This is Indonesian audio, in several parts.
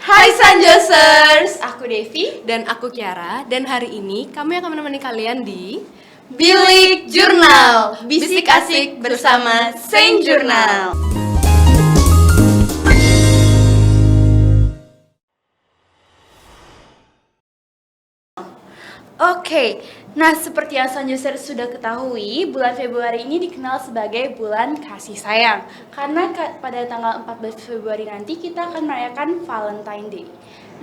Hai Sanjosers, Aku Devi dan aku Kiara, dan hari ini kami akan menemani kalian di Bilik Jurnal, bisik asik bersama Saint Jurnal. Oke, nah seperti yang Sanjosers sudah ketahui, bulan Februari ini dikenal sebagai bulan kasih sayang. Karena pada tanggal 14 Februari nanti kita akan merayakan Valentine Day.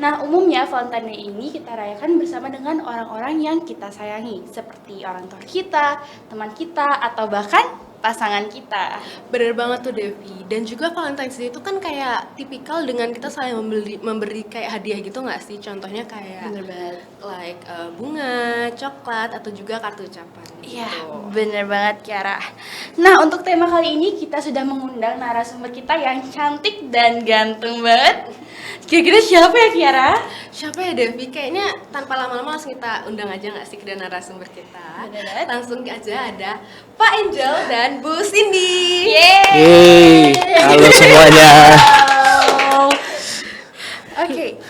Nah, umumnya Valentine Day ini kita rayakan bersama dengan orang-orang yang kita sayangi, seperti orang tua kita, teman kita, atau bahkan pasangan kita. Bener banget tuh Devi, dan juga Valentine's Day itu kan kayak tipikal dengan kita saling memberi kayak hadiah gitu nggak sih? Contohnya kayak Bener banget. like bunga, coklat, atau juga kartu ucapan. Iya, gitu. bener banget Kiara. Nah, untuk tema kali ini kita sudah mengundang narasumber kita yang cantik dan ganteng banget. Kira-kira siapa ya Kiara? Siapa ya Devi? Kayaknya tanpa lama-lama langsung kita undang aja nggak sih ke narasumber kita? Bener banget. Langsung aja ada Pak Angel dan Bu Cindy. Yeay, halo semuanya. Oke.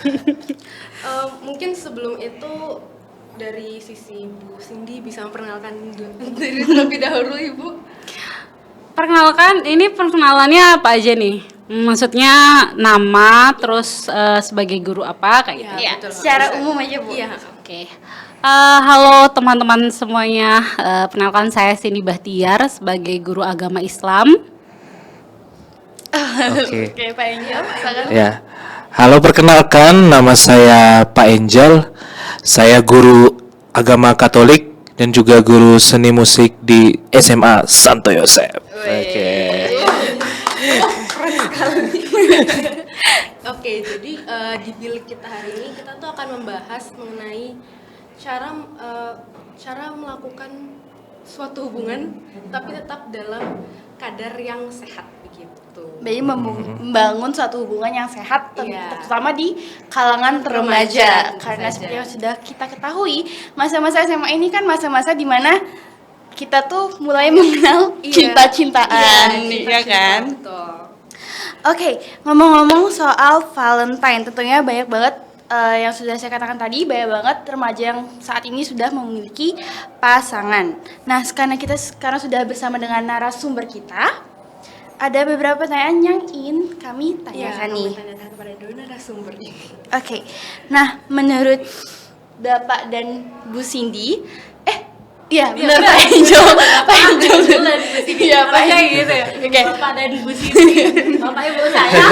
Mungkin sebelum itu dari sisi Bu Cindy bisa memperkenalkan diri terlebih dahulu Ibu. Perkenalkan, ini perkenalannya apa aja nih? Maksudnya nama, terus sebagai guru apa kayak gitu. Iya, betul. secara Bisa. umum aja Bu. Iya. Oke. Halo teman-teman semuanya, perkenalkan saya Cindy Bahtiar sebagai guru agama Islam. Oke. Oke, Pak Angel, silakan. Ya. Halo, perkenalkan, nama saya Pak Angel. Saya guru agama Katolik dan juga guru seni musik di SMA Santo Yosef. Oke. Oke, jadi di bilik kita hari ini kita tuh akan membahas mengenai cara melakukan suatu hubungan tapi tetap dalam kadar yang sehat begitu. Jadi membangun suatu hubungan yang sehat, Iya. terutama di kalangan remaja. Tentu Karena saja. seperti yang sudah kita ketahui, masa-masa SMA ini kan masa-masa di mana kita tuh mulai mengenal Iya. cinta-cintaan, Iya, ya kan? Betul. Oke, ngomong-ngomong soal Valentine, tentunya banyak banget yang sudah saya katakan tadi, banyak banget remaja yang saat ini sudah memiliki pasangan. Nah, karena kita sekarang sudah bersama dengan narasumber kita, ada beberapa pertanyaan yang ingin kami tanyakan nih. Tanyakan kepada dua narasumber ini. Oke, nah menurut Bapak dan Bu Cindy, iya benar Pak Angel, Pak Angel dan Bu Cindy. iya Pak Kayak Angel gitu ya. Oke, Bapak dan Bu Cindy. Bapak Ibu saya.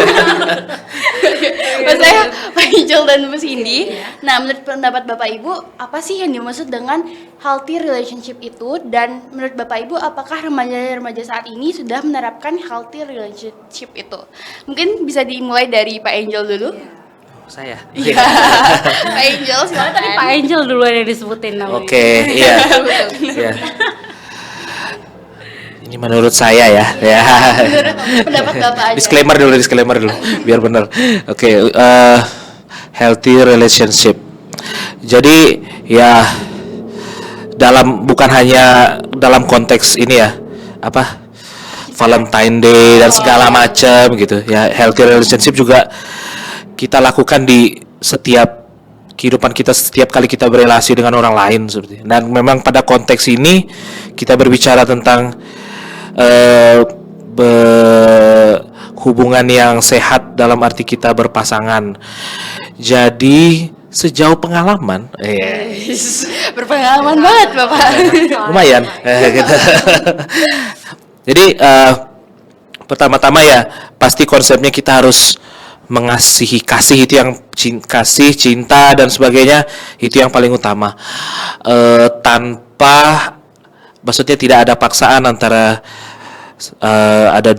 Maksud saya Pak Angel dan Bu Cindy. Iya. Nah, menurut pendapat Bapak Ibu, apa sih yang dimaksud dengan healthy relationship itu? Dan menurut Bapak Ibu, apakah remaja-remaja saat ini sudah menerapkan healthy relationship itu? Mungkin bisa dimulai dari Pak Angel dulu. Saya. Iya, Pak Angel, silakan. Tadi Pak Angel duluan yang disebutin namanya. Oke, iya. Iya. Ini menurut saya ya. Ya. Menurut pendapat Bapak aja. Disclaimer dulu, biar benar. Oke, healthy relationship. Jadi ya bukan hanya dalam konteks ini ya, apa Valentine Day dan segala macam gitu. Ya, healthy relationship juga kita lakukan di setiap kehidupan kita, setiap kali kita berelasi dengan orang lain seperti. Dan memang pada konteks ini kita berbicara tentang hubungan yang sehat dalam arti kita berpasangan. Jadi sejauh pengalaman, Berpengalaman banget Bapak. lumayan. Gitu. Jadi pertama-tama ya pasti konsepnya kita harus mengasihi, kasih itu yang kasih, cinta dan sebagainya itu yang paling utama. Tanpa, maksudnya tidak ada paksaan antara ada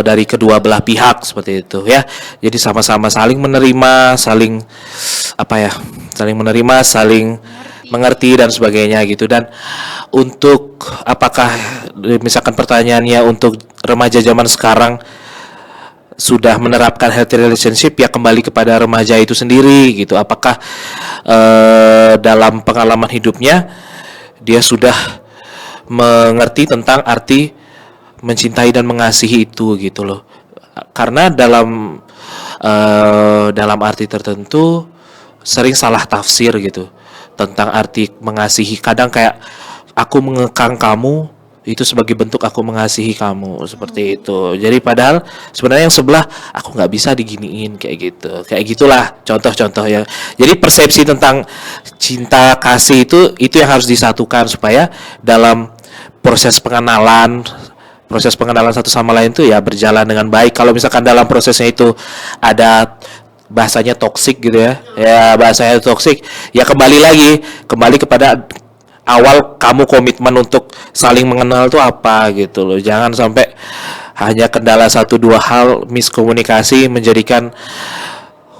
dari kedua belah pihak seperti itu ya. Jadi sama-sama saling menerima, saling menerima, saling mengerti dan sebagainya gitu. Dan untuk apakah misalkan pertanyaannya untuk remaja zaman sekarang sudah menerapkan healthy relationship, ya kembali kepada remaja itu sendiri gitu. Apakah dalam pengalaman hidupnya dia sudah mengerti tentang arti mencintai dan mengasihi itu gitu loh. Karena dalam dalam arti tertentu sering salah tafsir gitu tentang arti mengasihi. Kadang kayak aku mengekang kamu itu sebagai bentuk aku mengasihi kamu seperti itu. Jadi padahal sebenarnya yang sebelah aku nggak bisa diginiin kayak gitu. Kayak gitulah contoh-contoh ya. Jadi persepsi tentang cinta kasih itu yang harus disatukan supaya dalam proses pengenalan satu sama lain tuh ya berjalan dengan baik. Kalau misalkan dalam prosesnya itu ada bahasanya toksik gitu ya bahasanya toksik, ya kembali kepada awal kamu komitmen untuk saling mengenal tuh apa gitu loh. Jangan sampai hanya kendala satu dua hal miskomunikasi menjadikan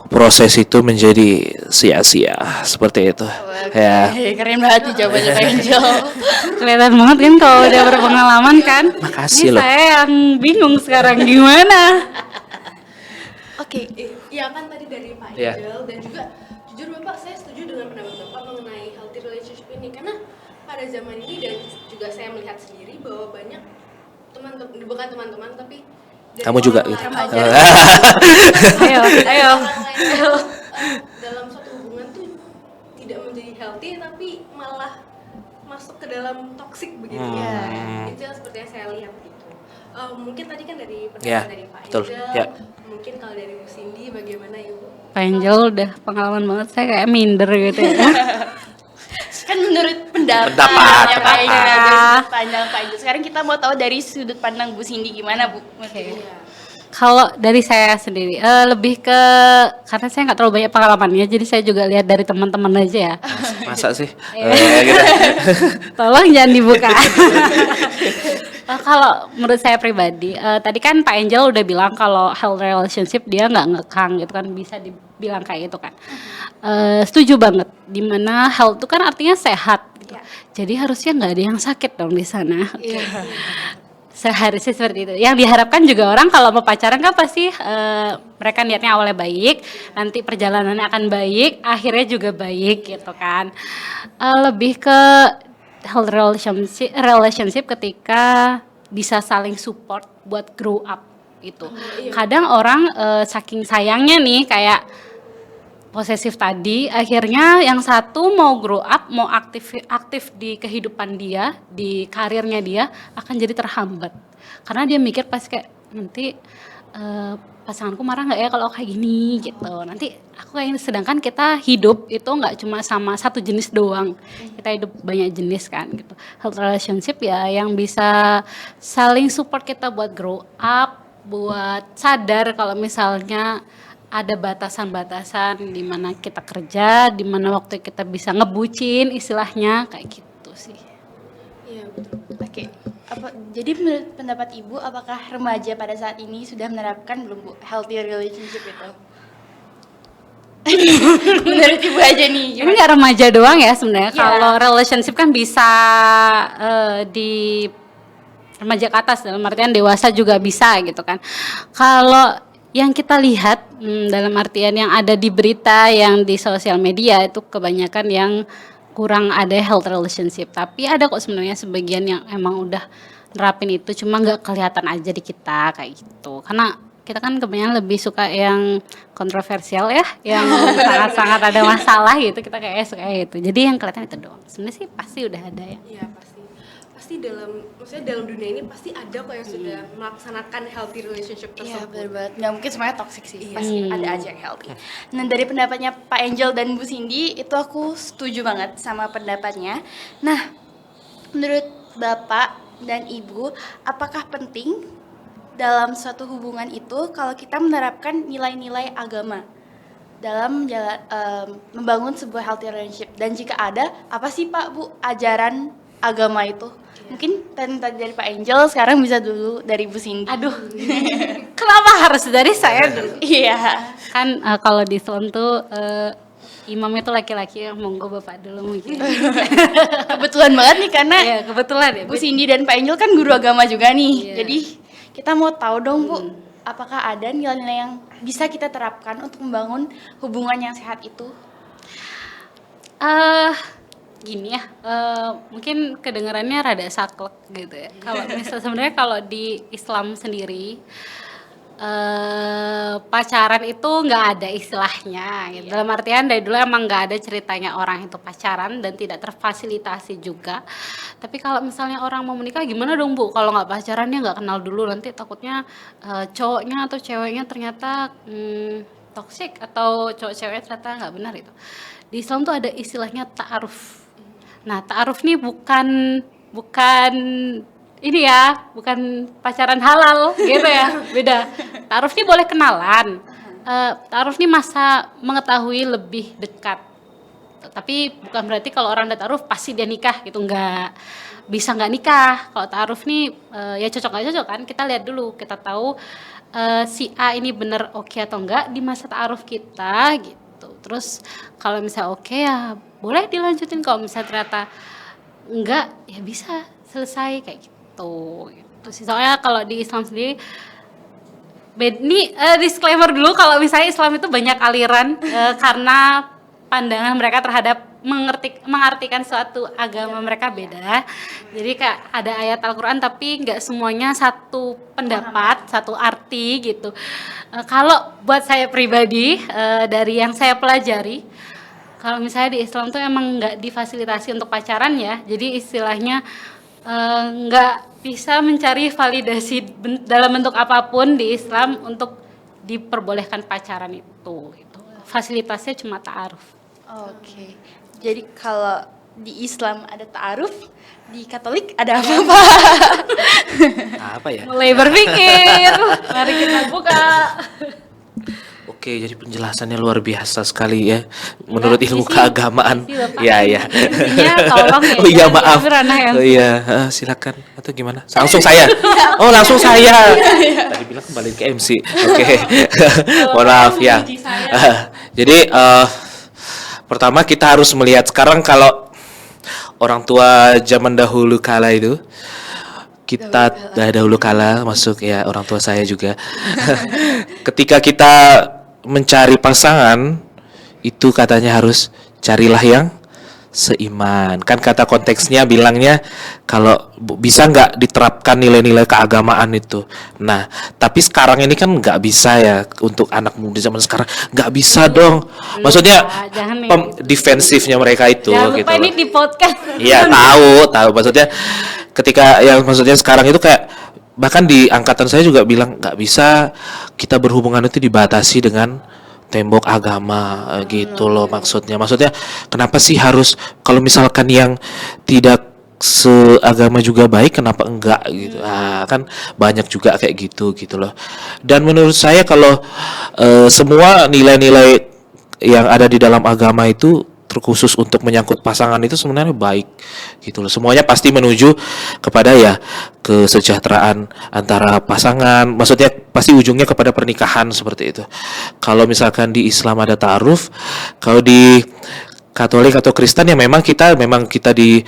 proses itu menjadi sia-sia seperti itu. Ya. Keren banget nih jawabannya Kak Angel. Kelihatan banget kan kalau udah berpengalaman kan. Makasih Ini loh. saya yang bingung sekarang gimana. Oke, Iya kan tadi dari Pak Iya. Angel dan juga jujur Bapak saya setuju dengan pendapat Bapak mengenai healthy relationship ini karena pada zaman ini dan juga saya melihat sendiri bahwa banyak teman-teman bukan teman-teman tapi dari Kamu juga orang gitu. lain, Ayo. orang lain yang, dalam suatu hubungan tuh tidak menjadi healthy tapi malah masuk ke dalam toxic begitu ya. Itu yang seperti yang saya lihat gitu. Mungkin tadi kan dari pendapat Ya, dari Pak betul. Angel, Ya. mungkin kalau dari Bu Cindy bagaimana Ibu? Pak Angel udah pengalaman banget, saya kayak minder gitu ya. kan menurut pendapat Pendapat. ya Kak Angel, dari sudut pandang Kak Angel. Sekarang kita mau tahu dari sudut pandang Bu Cindy gimana Bu? Kalau dari saya sendiri lebih ke karena saya nggak terlalu banyak pengalamannya, jadi saya juga lihat dari teman-teman aja ya. Masa sih? Gitu. Tolong jangan dibuka. Kalau menurut saya pribadi, tadi kan Pak Angel udah bilang kalau health relationship dia nggak ngekang gitu kan, bisa dibilang kayak gitu kan. Setuju banget. Dimana health itu kan artinya sehat. Gitu. Jadi harusnya nggak ada yang sakit dong di sana. Seharusnya seperti itu. Yang diharapkan juga orang kalau mau pacaran kan pasti mereka niatnya awalnya baik, nanti perjalanannya akan baik, akhirnya juga baik gitu kan. Lebih ke health relationship ketika bisa saling support buat grow up itu. Kadang orang saking sayangnya nih kayak posesif tadi, akhirnya yang satu mau grow up, mau aktif di kehidupan dia, di karirnya dia akan jadi terhambat. Karena dia mikir pas kayak nanti pasanganku marah nggak ya kalau kayak gini gitu. Nanti aku kayak ini, sedangkan kita hidup itu nggak cuma sama satu jenis doang. Kita hidup banyak jenis kan gitu. Health relationship ya yang bisa saling support kita buat grow up, buat sadar kalau misalnya ada batasan-batasan di mana kita kerja, di mana waktu kita bisa ngebucin istilahnya kayak gitu sih. Iya betul. Oke. Jadi menurut pendapat Ibu, apakah remaja pada saat ini sudah menerapkan belum Bu healthy relationship itu? Menurut Ibu aja nih. Ini nggak remaja doang ya sebenarnya. Kalau relationship kan bisa di remaja ke atas, dalam artian dewasa juga bisa gitu kan. Kalau yang kita lihat dalam artian yang ada di berita, yang di sosial media itu kebanyakan yang kurang ada health relationship. Tapi ada kok sebenarnya sebagian yang emang udah nerapin itu, cuma nggak kelihatan aja di kita kayak gitu. Karena kita kan kebanyakan lebih suka yang kontroversial ya, yang sangat-sangat ada masalah gitu, kita kayak suka gitu. Jadi yang kelihatan itu doang. Sebenarnya sih pasti udah ada ya. Iya pasti maksudnya dalam dunia ini pasti ada kok yang sudah melaksanakan healthy relationship Iya tersebut. benar banget. Nggak mungkin semuanya toxic sih. Pasti ada aja yang healthy. Nah dari pendapatnya Pak Angel dan Bu Cindy itu aku setuju banget sama pendapatnya. Nah menurut Bapak dan Ibu, apakah penting dalam suatu hubungan itu kalau kita menerapkan nilai-nilai agama dalam membangun sebuah healthy relationship? Dan jika ada, apa sih Pak Bu ajaran agama itu? Mungkin tadi dari Pak Angel, sekarang bisa dulu dari Bu Cindy. Aduh, kenapa harus dari saya dulu? Iya. Kan kalau di Islam tuh imam itu laki-laki, monggo Bapak dulu mungkin. Kebetulan banget nih karena Iya, kebetulan ya. Bu Cindy dan Pak Angel kan guru agama juga nih. Iya. Jadi kita mau tahu dong Bu, apakah ada nilai-nilai yang bisa kita terapkan untuk membangun hubungan yang sehat itu? Gini ya, mungkin kedengarannya rada saklek gitu ya. Kalau misalnya sebenarnya kalau di Islam sendiri pacaran itu nggak ada istilahnya gitu. Dalam artian dari dulu emang nggak ada ceritanya orang itu pacaran dan tidak terfasilitasi juga. Tapi kalau misalnya orang mau menikah gimana dong Bu? Kalau nggak pacaran dia nggak kenal dulu, nanti takutnya cowoknya atau ceweknya ternyata toxic atau cowok ceweknya ternyata nggak benar itu. Di Islam tuh ada istilahnya ta'aruf. Nah, ta'aruf nih bukan ini ya, bukan pacaran halal gitu ya, beda. Ta'aruf nih boleh kenalan. Ta'aruf nih masa mengetahui lebih dekat. Tapi bukan berarti kalau orang udah ta'aruf pasti dia nikah gitu, nggak bisa nggak nikah. Kalau ta'aruf nih ya cocok nggak cocok kan, kita lihat dulu, kita tahu si A ini bener oke atau enggak di masa ta'aruf kita gitu. Terus kalau misalnya oke ya boleh dilanjutin, kalau misalnya ternyata enggak ya bisa selesai kayak gitu. Gitu sih. Soalnya kalau di Islam sendiri ini disclaimer dulu kalau misalnya Islam itu banyak aliran karena pandangan mereka terhadap mengartikan suatu agama mereka beda. Jadi kayak ada ayat Al-Qur'an tapi nggak semuanya satu pendapat, satu arti gitu. Kalau buat saya pribadi dari yang saya pelajari, kalau misalnya di Islam tuh emang nggak difasilitasi untuk pacaran ya. Jadi istilahnya nggak bisa mencari validasi dalam bentuk apapun di Islam untuk diperbolehkan pacaran itu gitu. Fasilitasnya cuma ta'aruf. Oke. Jadi kalau di Islam ada ta'aruf, di Katolik ada apa-apa? Apa ya? Mulai berpikir, mari kita buka. Oke, jadi penjelasannya luar biasa sekali ya, menurut ilmu keagamaan. Ya, ya. Intinya tolong ya. Oh iya, jangan maaf. diambil ranah yang Oh iya, silakan. Atau gimana? Langsung saya. Oh, langsung saya. Tadi bilang kembali ke MC. Oke. Mohon maaf ya. Jadi pertama kita harus melihat sekarang kalau orang tua zaman dahulu kala itu, kita dahulu kala masuk ya, orang tua saya juga. Ketika kita mencari pasangan itu katanya harus carilah yang seiman. Kan kata konteksnya bilangnya kalau bisa nggak diterapkan nilai-nilai keagamaan itu. Nah, tapi sekarang ini kan nggak bisa ya, untuk anak muda zaman sekarang nggak bisa dong. Maksudnya defensifnya mereka itu jangan gitu. lupa ini di podcast. Iya, tahu. Maksudnya ketika maksudnya sekarang itu kayak bahkan di angkatan saya juga bilang nggak bisa kita berhubungan itu dibatasi dengan tembok agama gitu loh maksudnya. Maksudnya kenapa sih harus, kalau misalkan yang tidak seagama juga baik kenapa enggak gitu. Kan banyak juga kayak gitu loh. Dan menurut saya kalau semua nilai-nilai yang ada di dalam agama itu terkhusus untuk menyangkut pasangan itu sebenarnya baik gitu loh. Semuanya pasti menuju kepada ya kesejahteraan antara pasangan. Maksudnya pasti ujungnya kepada pernikahan seperti itu. Kalau misalkan di Islam ada ta'aruf, kalau di Katolik atau Kristen ya memang kita di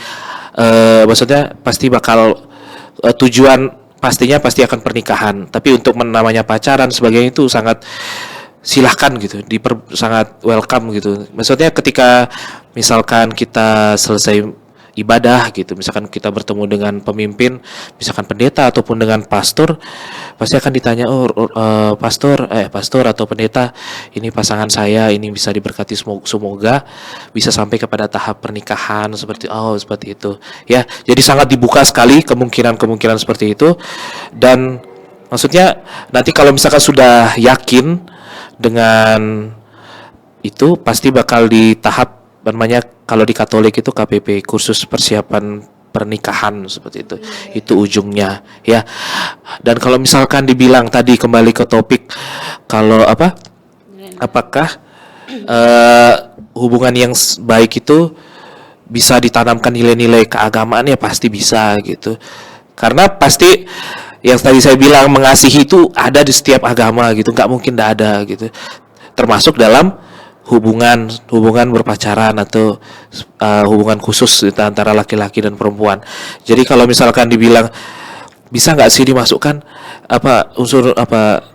maksudnya pasti bakal tujuan pastinya pasti akan pernikahan. Tapi untuk namanya pacaran sebagainya itu sangat silahkan gitu, sangat welcome gitu. Maksudnya ketika misalkan kita selesai ibadah gitu, misalkan kita bertemu dengan pemimpin, misalkan pendeta ataupun dengan pastor, pasti akan ditanya, pastor atau pendeta, ini pasangan saya, ini bisa diberkati, semoga bisa sampai kepada tahap pernikahan seperti itu ya. Jadi sangat dibuka sekali kemungkinan seperti itu. Dan maksudnya nanti kalau misalkan sudah yakin dengan itu pasti bakal di tahap namanya, kalau di Katolik itu KPP, kursus persiapan pernikahan seperti itu. Itu ujungnya ya. Dan kalau misalkan dibilang tadi kembali ke topik, kalau apakah hubungan yang baik itu bisa ditanamkan nilai-nilai keagamaan, ya pasti bisa gitu. Karena pasti yang tadi saya bilang mengasihi itu ada di setiap agama gitu, nggak mungkin nggak ada gitu. Termasuk dalam hubungan berpacaran atau hubungan khusus antara laki-laki dan perempuan. Jadi kalau misalkan dibilang bisa nggak sih dimasukkan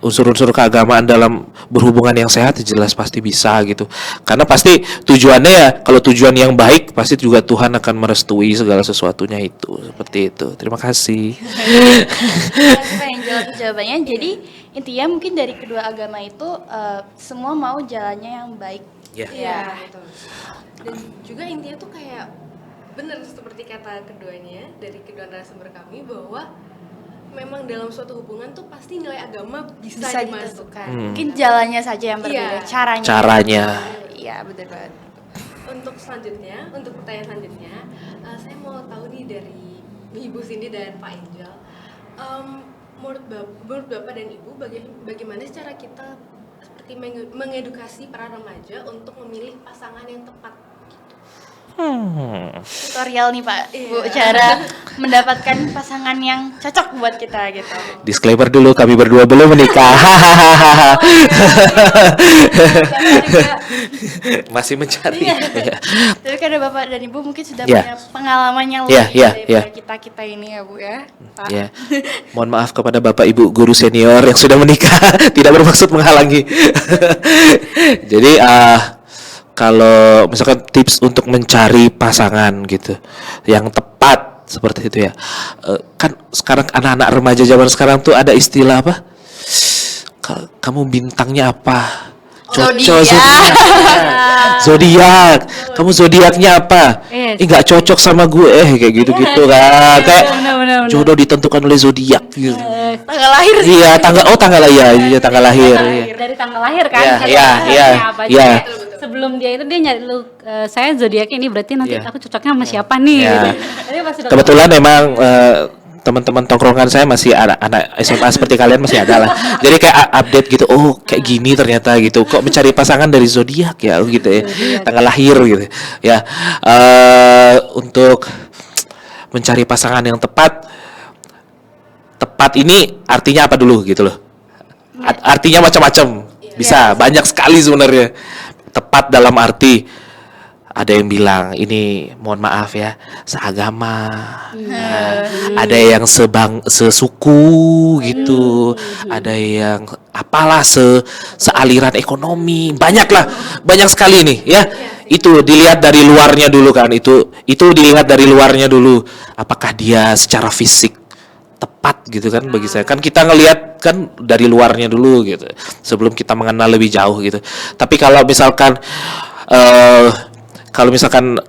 unsur-unsur keagamaan dalam berhubungan yang sehat, jelas pasti bisa gitu. Karena pasti tujuannya ya, kalau tujuan yang baik pasti juga Tuhan akan merestui segala sesuatunya itu, seperti itu. Terima kasih. Pengen jawab jawabannya. Jadi intinya mungkin dari kedua agama itu semua mau jalannya yang baik. Ya. Iya, betul. Dan juga intinya tuh kayak bener seperti kata keduanya dari kedua narasumber kami bahwa memang dalam suatu hubungan tuh pasti nilai agama bisa dimasukkan. Mungkin jalannya saja yang berbeda, Iya. Caranya. Iya, betul banget. Untuk selanjutnya, untuk pertanyaan selanjutnya, saya mau tahu nih dari Ibu Cindy dan Pak Angel, menurut Bapak dan Ibu, bagaimana cara kita seperti mengedukasi para remaja untuk memilih pasangan yang tepat? Tutorial nih Pak, Bu, cara mendapatkan pasangan yang cocok buat kita gitu. Disclaimer dulu, kami berdua belum menikah. Masih mencari. Ya. Tapi karena Bapak dan Ibu mungkin sudah Ya. punya pengalaman yang Ya, lebih ya, daripada kita ini ya Bu ya. Pak. Ya, mohon maaf kepada Bapak Ibu guru senior yang sudah menikah, tidak bermaksud menghalangi. Jadi kalau misalkan tips untuk mencari pasangan gitu yang tepat seperti itu ya, kan sekarang anak-anak remaja zaman sekarang tuh ada istilah apa? Kamu bintangnya apa? Zodiak. Kamu zodiaknya apa? Yes. Nggak cocok sama gue kayak gitu-gitu kan. Kayak Benar. jodoh ditentukan oleh zodiak gitu. Tanggal lahir sih. Iya, tanggal lahir, iya tanggal lahir. Iya. Dari tanggal lahir kan. Iya, Jadi iya, zodiaknya iya, apa. iya. Jadi sebelum dia itu dia nyari lu, saya zodiaknya ini berarti nanti Iya. aku cocoknya sama siapa nih Iya. gitu. Jadi pas udah Kebetulan memang teman-teman tongkrongan saya masih anak SMA seperti kalian masih ada lah. Jadi kayak update gitu. Oh, kayak gini ternyata gitu. Kok mencari pasangan dari zodiak ya gitu ya. Tanggal lahir gitu. Ya. Untuk mencari pasangan yang tepat ini artinya apa dulu gitu loh. Artinya macam-macam. Bisa banyak sekali sebenarnya. Tepat dalam arti ada yang bilang ini mohon maaf ya seagama, ada yang sesuku gitu, ada yang apalah sealiran ekonomi, banyak sekali nih ya. Itu dilihat dari luarnya dulu kan, itu dilihat dari luarnya dulu, apakah dia secara fisik tepat gitu kan bagi saya. Kan kita ngelihat kan dari luarnya dulu gitu sebelum kita mengenal lebih jauh gitu. Tapi kalau misalkan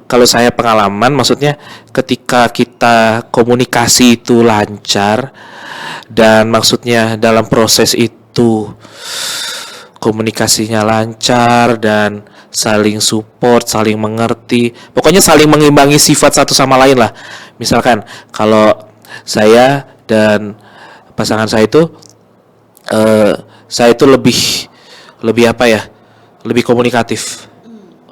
kalau saya pengalaman, maksudnya ketika kita komunikasi itu lancar dan maksudnya dalam proses itu komunikasinya lancar dan saling support, saling mengerti, pokoknya saling mengimbangi sifat satu sama lain lah. Misalkan kalau saya dan pasangan saya itu lebih apa ya, lebih komunikatif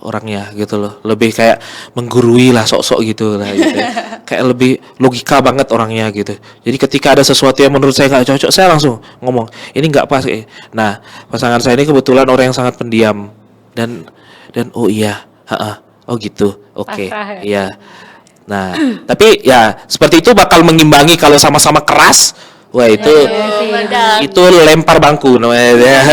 orangnya gitu loh, lebih kayak menggurui lah, sok-sok gitu lah gitu. Kayak lebih logika banget orangnya gitu. Jadi ketika ada sesuatu yang menurut saya nggak cocok, saya langsung ngomong ini nggak pas. Nah, pasangan saya ini kebetulan orang yang sangat pendiam dan oh iya, oh gitu, oke. Pasrah ya? Iya. Nah, tapi ya seperti itu bakal mengimbangi. Kalau sama-sama keras, wah itu lempar bangku namanya.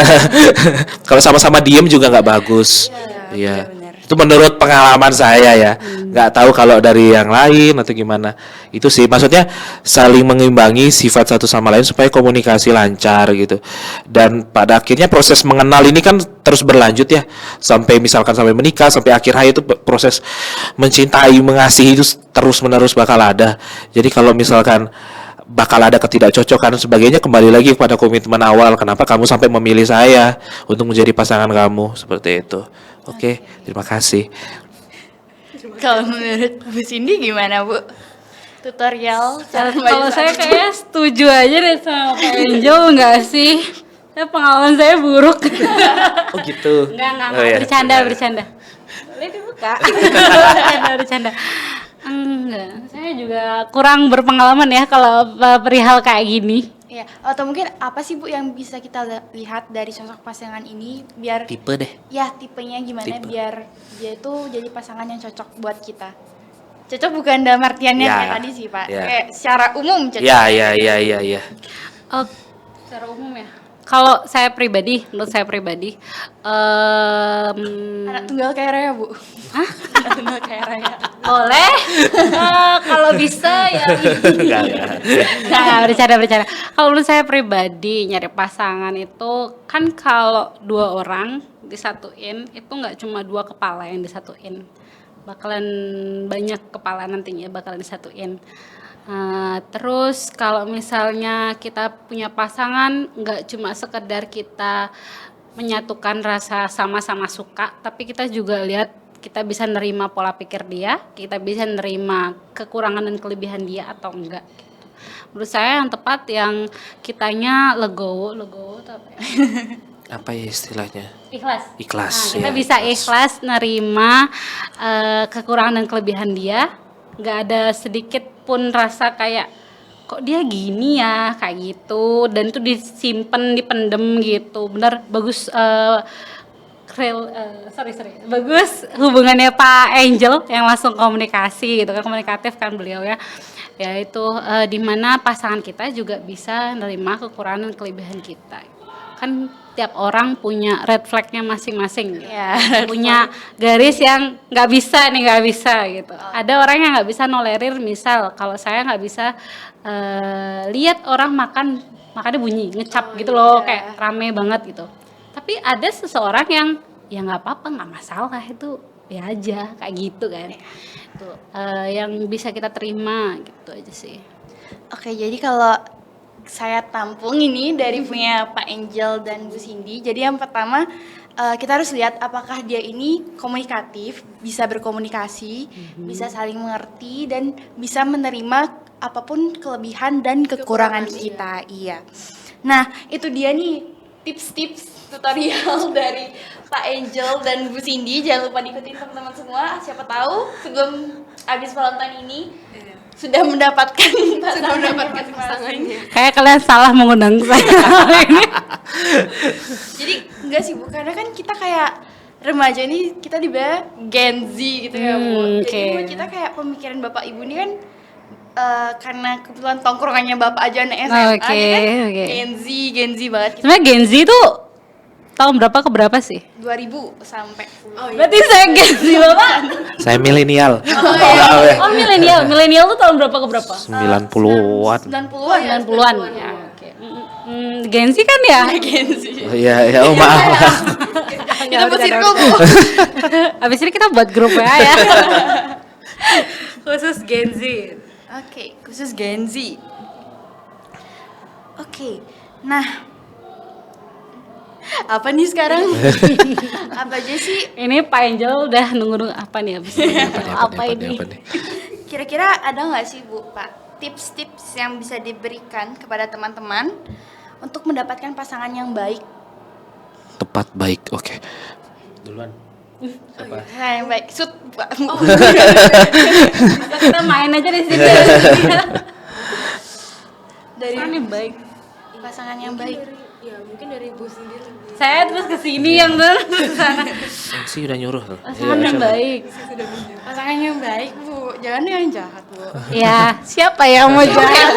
Kalau sama-sama diem juga nggak bagus. Iya. Itu menurut pengalaman saya ya. Nggak tahu kalau dari yang lain atau gimana. Itu sih maksudnya saling mengimbangi sifat satu sama lain supaya komunikasi lancar gitu. Dan pada akhirnya proses mengenal ini kan terus berlanjut ya. Sampai misalkan sampai menikah, sampai akhir hayat itu proses mencintai, mengasihi itu terus-menerus bakal ada. Jadi kalau misalkan bakal ada ketidakcocokan dan sebagainya, kembali lagi kepada komitmen awal. Kenapa kamu sampai memilih saya untuk menjadi pasangan kamu, seperti itu. Oke, terima kasih. Kalau menurut Bu Cindy gimana Bu? Tutorial cara kalau saya kayaknya setuju aja deh sama Pak Angel, enggak sih? Pengalaman saya buruk. Oh gitu. Enggak, Oh, iya. bercanda. Boleh dibuka. bercanda. Enggak, saya juga kurang berpengalaman ya kalau perihal kayak gini. Ya, atau mungkin apa sih Bu yang bisa kita lihat dari sosok pasangan ini biar Tipe deh. ya tipenya gimana Tipe. biar dia itu jadi pasangan yang cocok buat kita. Cocok bukan dalam artiannya Ya, kayak tadi sih Pak, ya. kayak secara umum cocok. Ya. Oh, secara umum ya. Kalau menurut saya pribadi, Anak tunggal kayak Raya Bu. Hah? Anak tunggal kayak Raya. Boleh. Kalau bisa ya. Nah, bercanda. Kalau menurut saya pribadi nyari pasangan itu kan kalau 2 orang disatuin itu nggak cuma 2 kepala yang disatuin, bakalan banyak kepala nantinya bakalan disatuin. Terus kalau misalnya kita punya pasangan nggak cuma sekedar kita menyatukan rasa sama-sama suka, tapi kita juga lihat kita bisa nerima pola pikir dia, kita bisa nerima kekurangan dan kelebihan dia atau enggak gitu. Menurut saya yang tepat yang kitanya legowo itu apa ya? Apa ya istilahnya? Ikhlas. Ikhlas, Nah, kita ya, bisa ikhlas. ikhlas nerima kekurangan dan kelebihan dia, nggak ada sedikit pun rasa kayak kok dia gini ya kayak gitu, dan itu disimpan dipendem gitu. Benar bagus bagus hubungannya Pak Angel yang langsung komunikasi gitu kan, komunikatif kan beliau ya. Ya itu dimana pasangan kita juga bisa nerima kekurangan dan kelebihan kita. Kan tiap orang punya red flagnya masing-masing gitu. Ya, Punya garis yang nggak bisa gitu. Ada orang yang nggak bisa nolerir, misal kalau saya nggak bisa lihat orang makannya bunyi ngecap gitu loh, kayak rame banget gitu. Tapi ada seseorang yang ya nggak apa-apa, nggak masalah, itu ya aja kayak gitu kan. Itu yang bisa kita terima gitu aja sih. Oke, jadi kalau saya tampung ini dari punya Pak Angel dan Bu Cindy. Jadi yang pertama kita harus lihat apakah dia ini komunikatif, bisa berkomunikasi, bisa saling mengerti dan bisa menerima apapun kelebihan dan kekurangan kita. Iya. Nah, itu dia nih tips-tips tutorial dari Pak Angel dan Bu Cindy. Jangan lupa diikutin teman-teman semua. Siapa tahu sebelum habis Valentine ini sudah mendapatkan pasangannya. Kayak kalian salah mengundang saya. Jadi enggak sih Bu, karena kan kita kayak remaja ini kita dibilang Gen Z gitu ya Bu. Jadi Oke. menurut kita kayak pemikiran Bapak Ibu ini kan karena kebetulan tongkrongannya Bapak aja anak SMA, Oke, dia kan oke. Gen Z banget gitu. Sebenarnya Gen Z itu tahun berapa ke berapa sih? 2000 sampai. Berarti saya Gen Z Bapak. Saya milenial. Oh, milenial tuh tahun berapa ke berapa? 90-an. 90-an. 90-an. Ya, oke. Gen Z kan ya? Gen Z. Oh, iya, ya, oh, maaf. Kita bersirkel Bu. Habis ini kita buat grup ya. Khusus Gen Z. Oke, khusus Gen Z. Oke. Nah, apa nih sekarang? Apa aja sih? Ini Pak Angel udah nunggu apa nih habis ini? Apa ini? Apa nih? Kira-kira ada nggak sih Bu, Pak, tips-tips yang bisa diberikan kepada teman-teman untuk mendapatkan pasangan yang baik? Tepat baik, oke. Duluan. Siapa? Nah, yang baik, sud, Pak. Kita main aja di sini. Dari Ini baik. pasangan yang baik. Mungkin dari ibu sendiri. Saya terus ke sini yang terus ke sana. Sih udah nyuruh tuh. Pasangan yang baik. Pasangan yang baik, Bu. Jangan yang jahat, Bu. Ya, siapa yang mau jahat?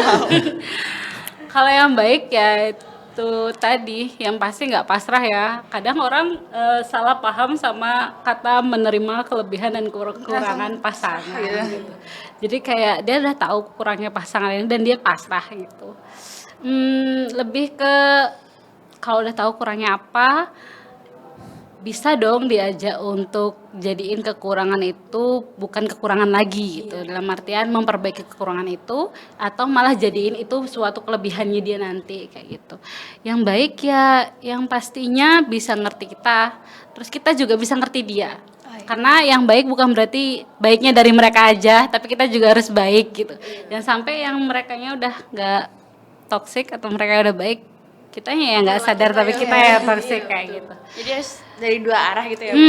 Kalau yang baik ya itu tadi, yang pasti nggak pasrah ya. Kadang orang salah paham sama kata menerima kelebihan dan kekurangan pasangan gitu. Jadi kayak dia udah tahu kurangnya pasangan ini dan dia pasrah gitu. Lebih ke kalau udah tahu kurangnya apa, bisa dong diajak untuk jadiin kekurangan itu bukan kekurangan lagi gitu. Dalam artian memperbaiki kekurangan itu atau malah jadiin itu suatu kelebihannya dia nanti kayak gitu. Yang baik ya yang pastinya bisa ngerti kita, terus kita juga bisa ngerti dia. Karena yang baik bukan berarti baiknya dari mereka aja, tapi kita juga harus baik gitu. Dan sampai yang merekanya udah nggak toksik atau mereka udah baik, kitanya ya nggak sadar tapi kita ya toksik kayak gitu. Jadi harus dari dua arah gitu ya, Bu.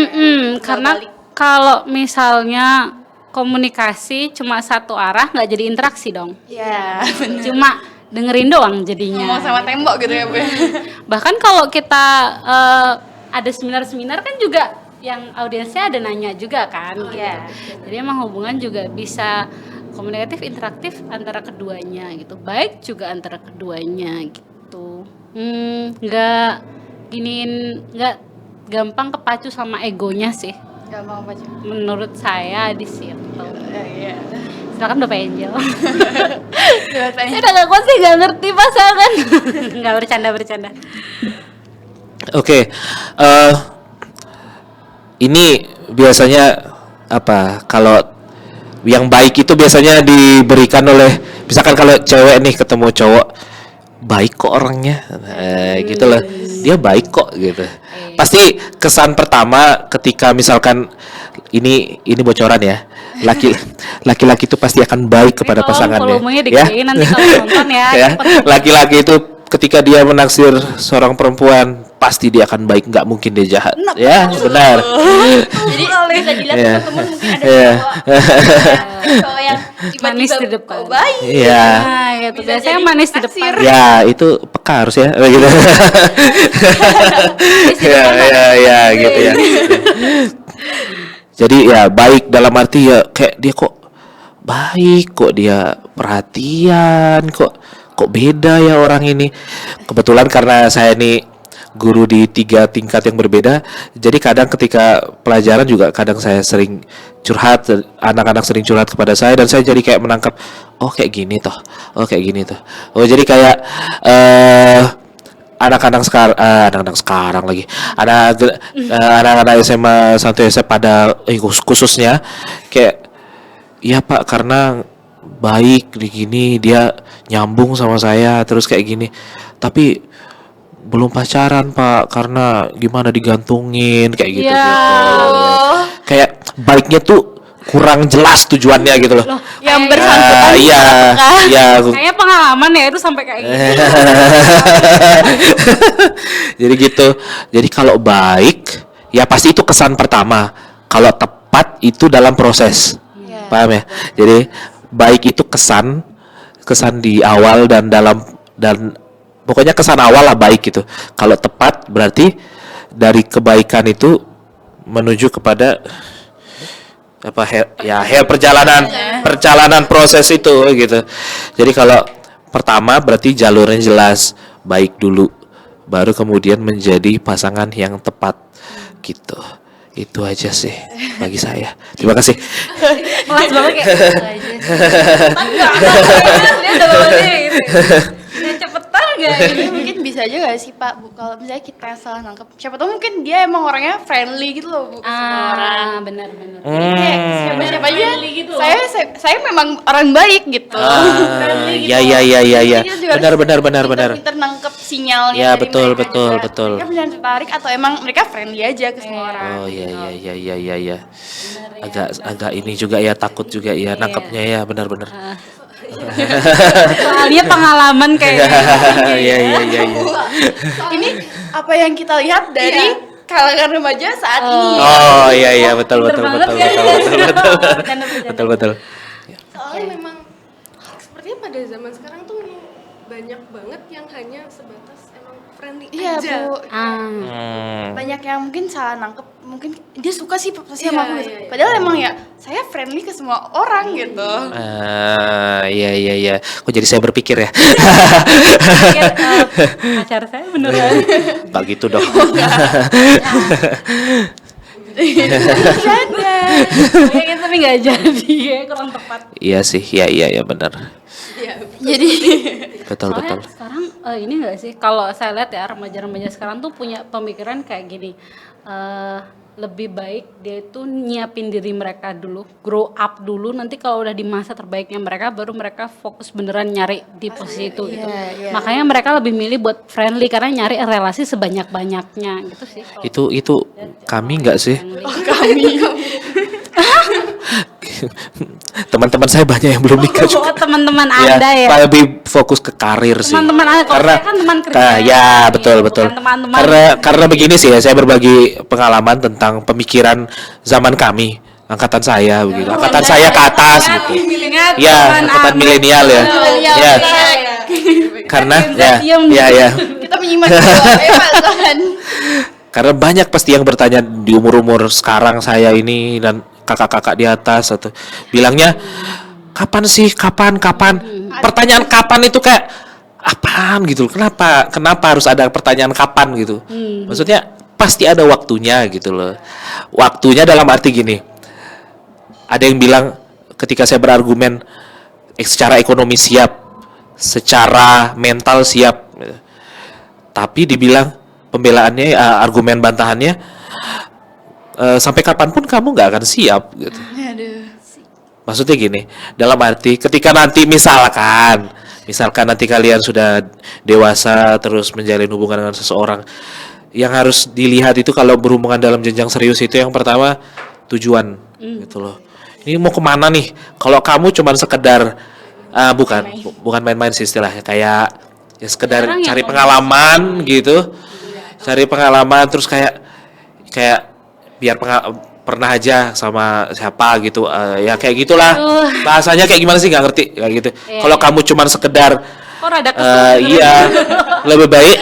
Karena kalau misalnya komunikasi cuma satu arah nggak jadi interaksi dong. Ya, Cuma dengerin doang jadinya. ngomong sama tembok gitu ya, Bu. Bahkan kalau kita ada seminar-seminar kan juga yang audiensnya ada nanya juga kan gitu. Jadi emang hubungan juga bisa komunikatif interaktif antara keduanya gitu. Baik juga antara keduanya gitu. Nggak gampang kepacu sama egonya sih. Gampang apa aja? Menurut saya di situ. Iya. Silakan Bapak Angel. Coba tanya. Saya udah gak kuat sih, gak ngerti pasangan. Gak bercanda. Oke, ini biasanya apa? Kalau yang baik itu biasanya diberikan oleh, misalkan kalau cewek nih ketemu cowok, baik kok orangnya, gitu loh. Dia baik kok gitu. Pasti kesan pertama ketika misalkan ini bocoran ya. Laki-laki itu pasti akan baik kepada Tolong pasangannya. volumenya Ya. digedein nanti kalau nonton ya. Ya, Cepet. laki-laki itu ketika dia menaksir seorang perempuan pasti dia akan baik, nggak mungkin dia jahat. Ya, benar. Jadi bisa dilihat Iya. teman-teman mungkin ada Iya. cowok yang Manis tiba-tiba di depan. kok baik. Iya. Nah, gitu. Bisa Biasanya jadi manis di depan. naksir. Ya, itu peka harus ya, gitu. Ya, gitu ya. Jadi ya baik dalam arti ya kayak dia kok baik, kok dia perhatian, kok beda ya orang ini. Kebetulan karena saya ini guru di 3 tingkat yang berbeda, jadi kadang ketika pelajaran juga kadang saya sering curhat, anak-anak sering curhat kepada saya dan saya jadi kayak menangkap, oh kayak gini toh, oh kayak gini toh, oh jadi kayak anak-anak sekarang lagi, anak-anak SMA 1 SMA pada khususnya kayak, iya Pak, karena baik di gini, dia nyambung sama saya terus kayak gini, tapi belum pacaran Pak, karena gimana digantungin kayak gitu. Kayak baiknya tuh kurang jelas tujuannya gitu loh. Yang Kayak- bersangkutan. Iya, iya. Kayaknya pengalaman ya itu sampai kayak gitu. Jadi gitu. Jadi kalau baik, ya pasti itu kesan pertama. Kalau tepat itu dalam proses. Paham ya? Jadi baik itu kesan di awal dan pokoknya kesan awal lah baik gitu. Kalau tepat berarti dari kebaikan itu menuju kepada perjalanan proses itu gitu. Jadi kalau pertama berarti jalurnya jelas, baik dulu, baru kemudian menjadi pasangan yang tepat gitu. Itu aja sih bagi saya. Terima kasih. Kelas banget kayak gitu aja. Dia udah bawa diri gitu. Udah cepetan gak? Jadi mungkin bisa aja gak sih Pak, Bu, kalau misalnya kita salah nangkep, siapa tahu mungkin dia emang orangnya friendly gitu loh Bu, ke semua orang. Benar-benar. Kayak siapa-siapa aja, Friendly gitu loh. saya memang orang baik gitu. Friendly gitu. Ya. Jadi kita juga harus Benar. pinter nangkep sinyalnya Ya, dari betul, mereka betul, juga. betul. Mereka benar tertarik atau emang mereka friendly aja ke semua orang. Oh iya. Agak ini juga ya, takut juga ya nangkepnya ya, benar-benar. Soalnya pengalaman kayak gitu. Iya. Ini apa yang kita lihat dari kalangan remaja saat ini. Oh iya, betul. Bercanda. Betul. Soalnya memang sepertinya pada zaman sekarang tuh memang banyak banget yang hanya sebatas emang friendly Iya aja. Bu, banyak yang mungkin salah nangkep, mungkin dia suka sih pasti sama aku. Iya. Padahal emang ya saya friendly ke semua orang gitu. Iya. Kok jadi saya berpikir ya? Pikir, pacar saya beneran. Gak gitu dong. Bercanda. Kayaknya tapi nggak jadi ya, kurang tepat. Iya sih, iya benar. Jadi Betul. Soalnya sekarang ini nggak sih, kalau saya lihat ya remaja-remaja sekarang tuh punya pemikiran kayak gini, lebih baik dia itu nyiapin diri mereka dulu, grow up dulu, nanti kalau udah di masa terbaiknya mereka baru mereka fokus beneran nyari di posisi itu gitu. Iya. Makanya mereka lebih milih buat friendly karena nyari relasi sebanyak-banyaknya gitu sih. kalau Itu kami nggak sih? friendly. Teman-teman saya banyak yang belum nikah juga. Oh, teman-teman Anda ya. Lebih fokus ke karir sih. Teman-teman Anda, kalau saya kan teman kerja. Ya, betul. Bukan teman-teman. Karena begini sih ya, saya berbagi pengalaman tentang pemikiran zaman kami, angkatan saya begitu. Angkatan saya ke atas gitu. Ingat Ya, teman angkatan Anda. milenial ya. milenial Ya, karena ya. kita menyimak juga pasangan. Karena banyak pasti yang bertanya di umur-umur sekarang saya ini dan kakak-kakak di atas atau bilangnya kapan sih, kapan. Pertanyaan kapan itu kayak apaan gitu. Kenapa harus ada pertanyaan kapan gitu? Maksudnya pasti ada waktunya gitu loh. Waktunya dalam arti gini. Ada yang bilang ketika saya berargumen secara ekonomi siap, secara mental siap. Tapi dibilang pembelaannya, argumen bantahannya, sampai kapanpun kamu nggak akan siap gitu. Maksudnya gini, dalam arti ketika nanti misalkan nanti kalian sudah dewasa terus menjalin hubungan dengan seseorang, yang harus dilihat itu kalau berhubungan dalam jenjang serius itu yang pertama tujuan gitu loh. Ini mau kemana nih? Kalau kamu cuman sekedar bukan main-main sih istilahnya, kayak ya sekedar Jarang ya cari kalau pengalaman gitu, cari pengalaman terus kayak biar pernah aja sama siapa gitu, ya kayak gitulah bahasanya, kayak gimana sih nggak ngerti kayak gitu. Iya, Kalau iya. kamu cuman sekedar Kok rada kesel? iya, lebih baik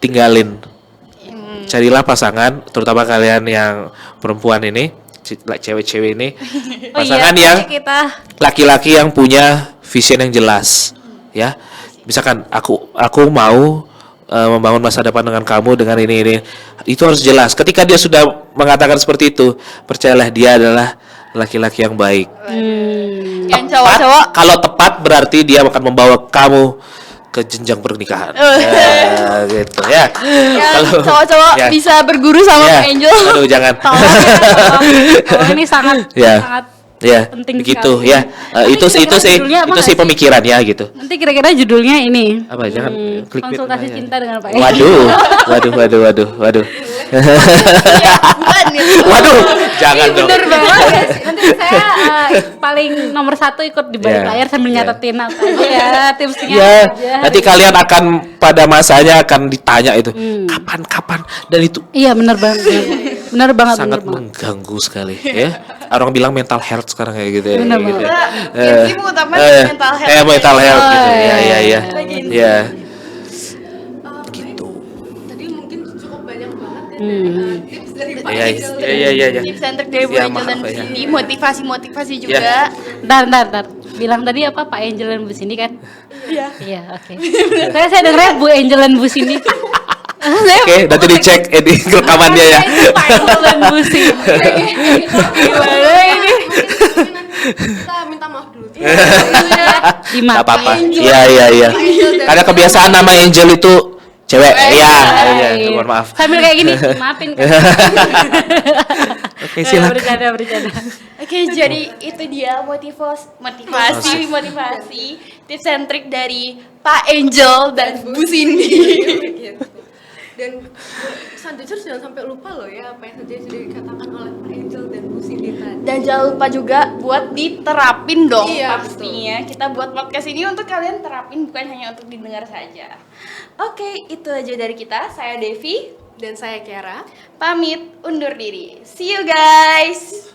tinggalin. Carilah pasangan, terutama kalian yang perempuan ini, cewek-cewek ini, pasangan yang kita laki-laki yang punya vision yang jelas, ya. Misalkan aku mau membangun masa depan dengan kamu dengan ini, itu harus jelas. Ketika dia sudah mengatakan seperti itu, percayalah dia adalah laki-laki yang baik. Yang cowok-cowok Kalau tepat berarti dia akan membawa kamu ke jenjang pernikahan. Ya, gitu ya. yang cowok-cowok ya. bisa berguru sama Ya. Pak Angel. Aduh, jangan. Tolong, ini sangat Ya. sangat Ya, penting begitu sekali. ya. Itu kira-kira sih judulnya apa itu nggak sih sih? pemikirannya gitu. Nanti kira-kira judulnya ini. Apa jangan clickbait konsultasi aja. cinta dengan Pak Waduh. Bukan gitu. Waduh, jangan dong. Bener banget ya. Nanti saya paling nomor 1 ikut di balik Ya, layar sambil ya. nyatetin apa aja ya tipsnya Ya, aja. nanti kalian akan pada masanya akan ditanya itu kapan dan itu Iya bener banget. Bener banget. sangat bener banget. mengganggu sekali ya. Orang bilang mental health sekarang kayak gitu ya. Benar Kayak gitu. banget. Gen Z mengutamakan mental health. Mental health gitu. Oh, Ya. Gen Z. Ya. Gitu. Tadi mungkin cukup banyak banget ya tips dari Pak Iya, Angel. iya. Tips and trick dari Bu Ya, Angel maaf dan Bu ya. Cindy, motivasi juga. Ntar. Bilang tadi apa Pak Angel dan Bu Cindy kan? Iya. Iya, oke. Saya dengarnya Bu Angel dan Bu Cindy. Oke, nanti dicek di rekamannya ya. Pak Angel dan Bu Cindy. Gimana ini? Kita minta maaf dulu. Gak apa-apa. Dimaafin. Iya. Karena kebiasaan nama Angel itu cewek. Iya. Mohon maaf. Sambil kayak gini, maafin kan. Oke, silakan. Bercanda. Oke, jadi itu dia motivasi tips and trick dari Pak Angel dan Bu Cindy. Gitu. Dan Sanjur jangan sampai lupa loh ya apa yang saja sudah dikatakan oleh Pak Angel dan Bu Cindy tadi. Dan jangan lupa juga buat diterapin dong Iya, pastinya. Kita buat podcast ini untuk kalian terapin, bukan hanya untuk didengar saja. Oke, itu aja dari kita. Saya Devi, Dan saya Kiara. pamit undur diri. See you guys.